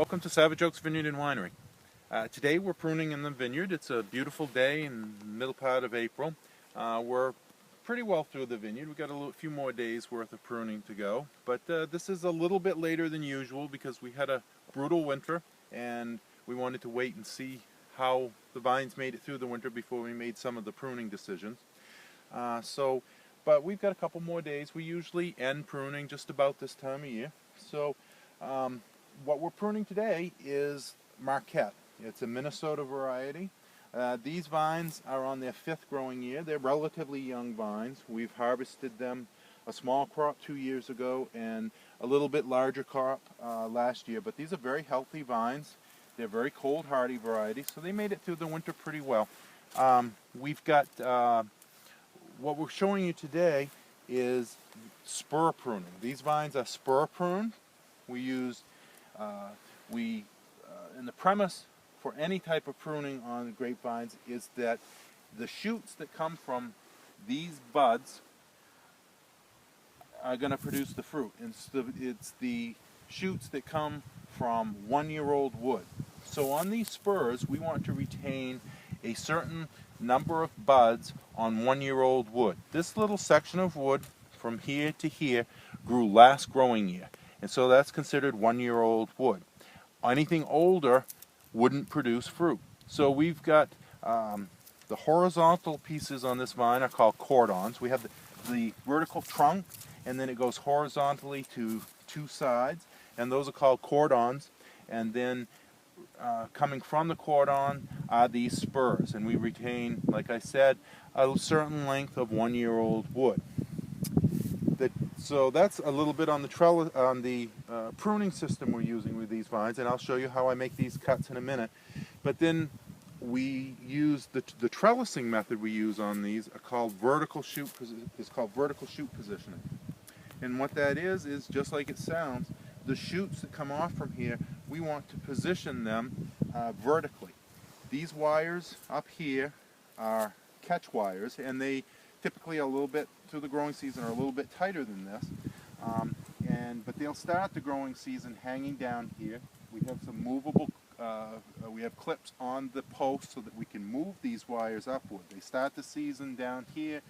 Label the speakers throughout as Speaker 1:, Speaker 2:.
Speaker 1: Welcome to Savage Oakes Vineyard Winery. Today we're pruning in the vineyard. It's a beautiful day in the middle part of April. We're pretty well through the vineyard. We've got a few more days worth of pruning to go. But this is a little bit later than usual because we had a brutal winter and we wanted to wait and see how the vines made it through the winter before we made some of the pruning decisions. But we've got a couple more days. We usually end pruning just about this time of year. So what we're pruning today is Marquette. It's a Minnesota variety. These vines are on their 5th growing year. They're relatively young vines. We've harvested them a small crop 2 years ago and a little bit larger crop last year. But these are very healthy vines. They're very cold hardy varieties, so they made it through the winter pretty well. We've got, what we're showing you today is spur pruning. These vines are spur pruned. We use and the premise for any type of pruning on grapevines is that the shoots that come from these buds are going to produce the fruit. It's the shoots that come from 1-year-old wood. So on these spurs, we want to retain a certain number of buds on 1-year-old wood. This little section of wood from here to here grew last growing year. And so that's considered 1-year-old wood. Anything older wouldn't produce fruit. So we've got the horizontal pieces on this vine are called cordons. We have the vertical trunk, and then it goes horizontally to 2 sides, and those are called cordons. And then coming from the cordon are these spurs, and we retain, like I said, a certain length of 1-year-old wood. So that's a little bit on the pruning system we're using with these vines, and I'll show you how I make these cuts in a minute. But then we use the trellising method we use on these are called vertical shoot positioning. And what that is just like it sounds, the shoots that come off from here, we want to position them vertically. These wires up here are catch wires, and they typically a little bit through the growing season are a little bit tighter than this, but they'll start the growing season hanging down here. We have some movable, we have clips on the post so that we can move these wires upward. They start the season down here,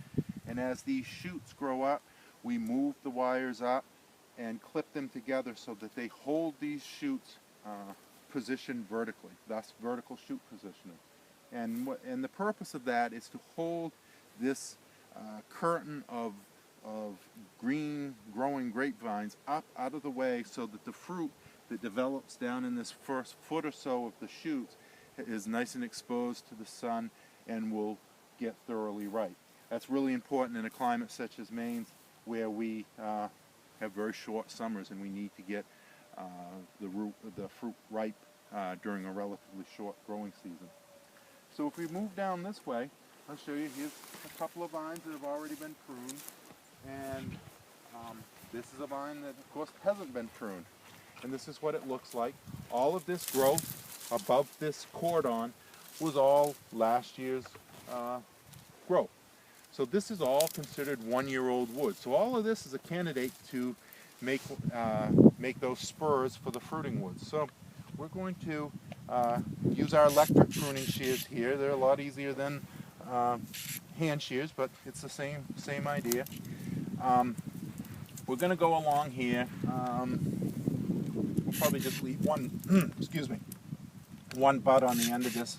Speaker 1: and as these shoots grow up, we move the wires up and clip them together so that they hold these shoots positioned vertically, thus vertical shoot positioning. And the purpose of that is to hold this curtain of green growing grapevines up out of the way so that the fruit that develops down in this first foot or so of the shoots is nice and exposed to the sun and will get thoroughly ripe. That's really important in a climate such as Maine, where we have very short summers and we need to get the fruit ripe during a relatively short growing season. So if we move down this way, I'll show you. Here's a couple of vines that have already been pruned, and this is a vine that, of course, hasn't been pruned. And this is what it looks like. All of this growth above this cordon was all last year's growth. So this is all considered 1-year-old wood. So all of this is a candidate to make those spurs for the fruiting woods. So we're going to use our electric pruning shears here. They're a lot easier than hand shears, but it's the same idea. We're going to go along here. We'll probably just leave one, excuse me, one bud on the end of this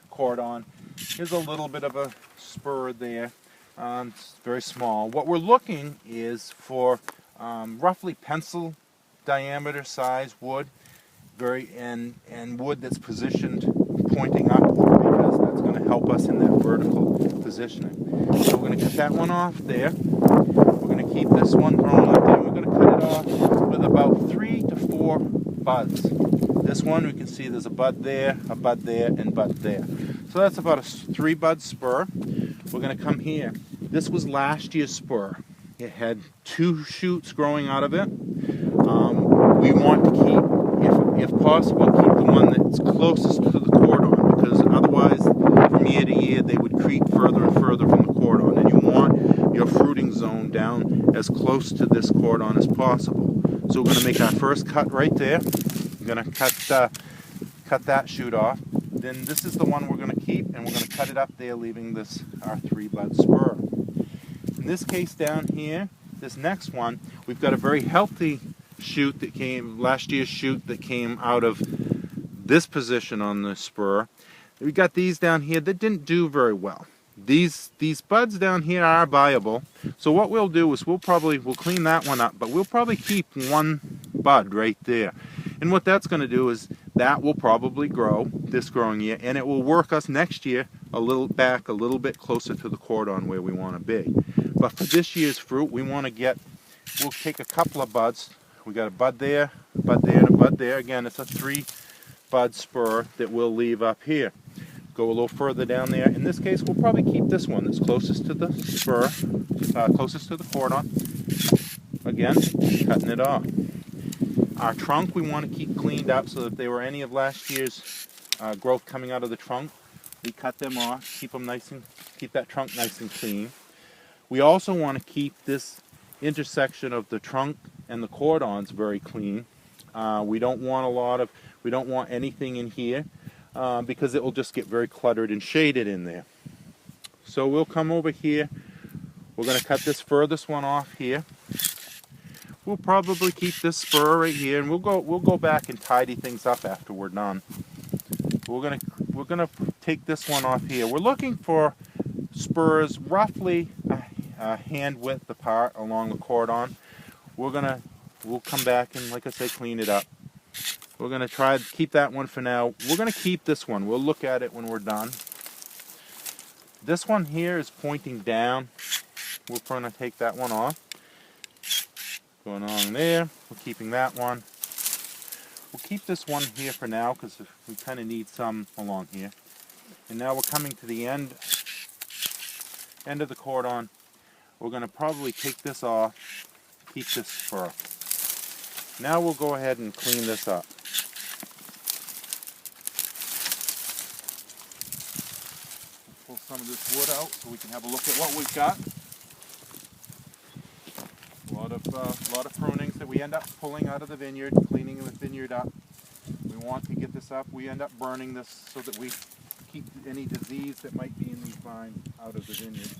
Speaker 1: cordon. Here's a little bit of a spur there. It's very small. What we're looking is for roughly pencil diameter size wood, and wood that's positioned pointing upward, because that's going to help us in that vertical positioning. So we're going to cut that one off there. We're going to keep this one growing up there. We're going to cut it off with about 3 to 4 buds. This one, we can see there's a bud there, and a bud there. So that's about a 3-bud spur. We're going to come here. This was last year's spur. It had 2 shoots growing out of it. We want to keep, if possible, keep the one that's closest to the cordon, because otherwise, from year to year, they would creep further and further from the cordon, and you want your fruiting zone down as close to this cordon as possible. So we're going to make our first cut right there. I'm going to cut that shoot off. Then this is the one we're going to keep, and we're going to cut it up there, leaving this our 3-bud spur. In this case down here, this next one, we've got a very healthy shoot that came, last year's shoot that came out of this position on the spur. We got these down here that didn't do very well. These buds down here are viable, so what we'll do is we'll clean that one up, but we'll probably keep one bud right there. And what that's going to do is that will probably grow this growing year, and it will work us next year a little bit closer to the cordon where we want to be. But for this year's fruit, we'll take a couple of buds. We got a bud there, a bud there, and a bud there. Again, it's a 3-bud spur that we'll leave up here. Go a little further down there. In this case, we'll probably keep this one that's closest to the spur, closest to the cordon. Again, cutting it off. Our trunk we want to keep cleaned up, so that if there were any of last year's growth coming out of the trunk, we cut them off, keep that trunk nice and clean. We also want to keep this intersection of the trunk and the cordons very clean. We don't want anything in here because it will just get very cluttered and shaded in there. So we'll come over here. We're going to cut this furthest one off here. We'll probably keep this spur right here, and we'll go back and tidy things up after we're done. We're gonna take this one off here. We're looking for spurs roughly a hand width apart along the cordon. We'll come back and, like I say, clean it up. We're gonna try to keep that one for now. We're gonna keep this one. We'll look at it when we're done. This one here is pointing down. We're gonna take that one off. Going on there, we're keeping that one. We'll keep this one here for now because we kind of need some along here. And now we're coming to the end of the cordon. We're going to probably take this off, keep this spur. Now we'll go ahead and clean this up. Pull some of this wood out so we can have a look at what we've got. A lot of prunings that we end up pulling out of the vineyard, cleaning the vineyard up. We want to get this up. We end up burning this so that we keep any disease that might be in these vines out of the vineyard.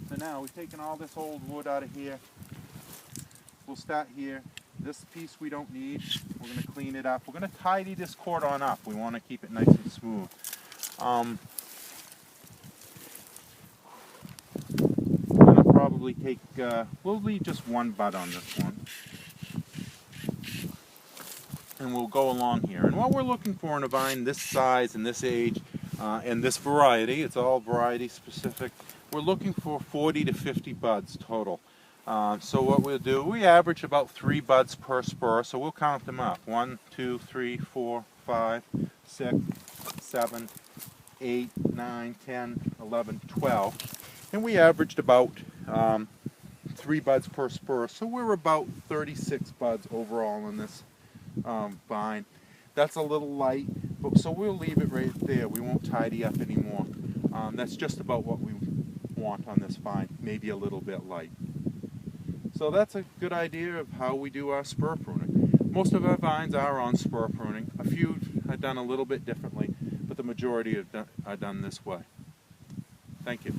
Speaker 1: So now we've taken all this old wood out of here. We'll start here. This piece we don't need. We're going to clean it up. We're going to tidy this cordon up. We want to keep it nice and smooth. We'll leave just one bud on this one, and we'll go along here. And what we're looking for in a vine this size and this age and this variety, it's all variety specific, we're looking for 40 to 50 buds total. So what we'll do, we average about 3 buds per spur, so we'll count them up. 1, 2, 3, 4, 5, 6, 7, 8, 9, 10, 11, 12. And we averaged about 3 buds per spur, so we're about 36 buds overall in this vine. That's a little light, but so we'll leave it right there. We won't tidy up anymore. That's just about what we want on this vine, maybe a little bit light. So that's a good idea of how we do our spur pruning. Most of our vines are on spur pruning. A few are done a little bit differently, but the majority are done this way. Thank you.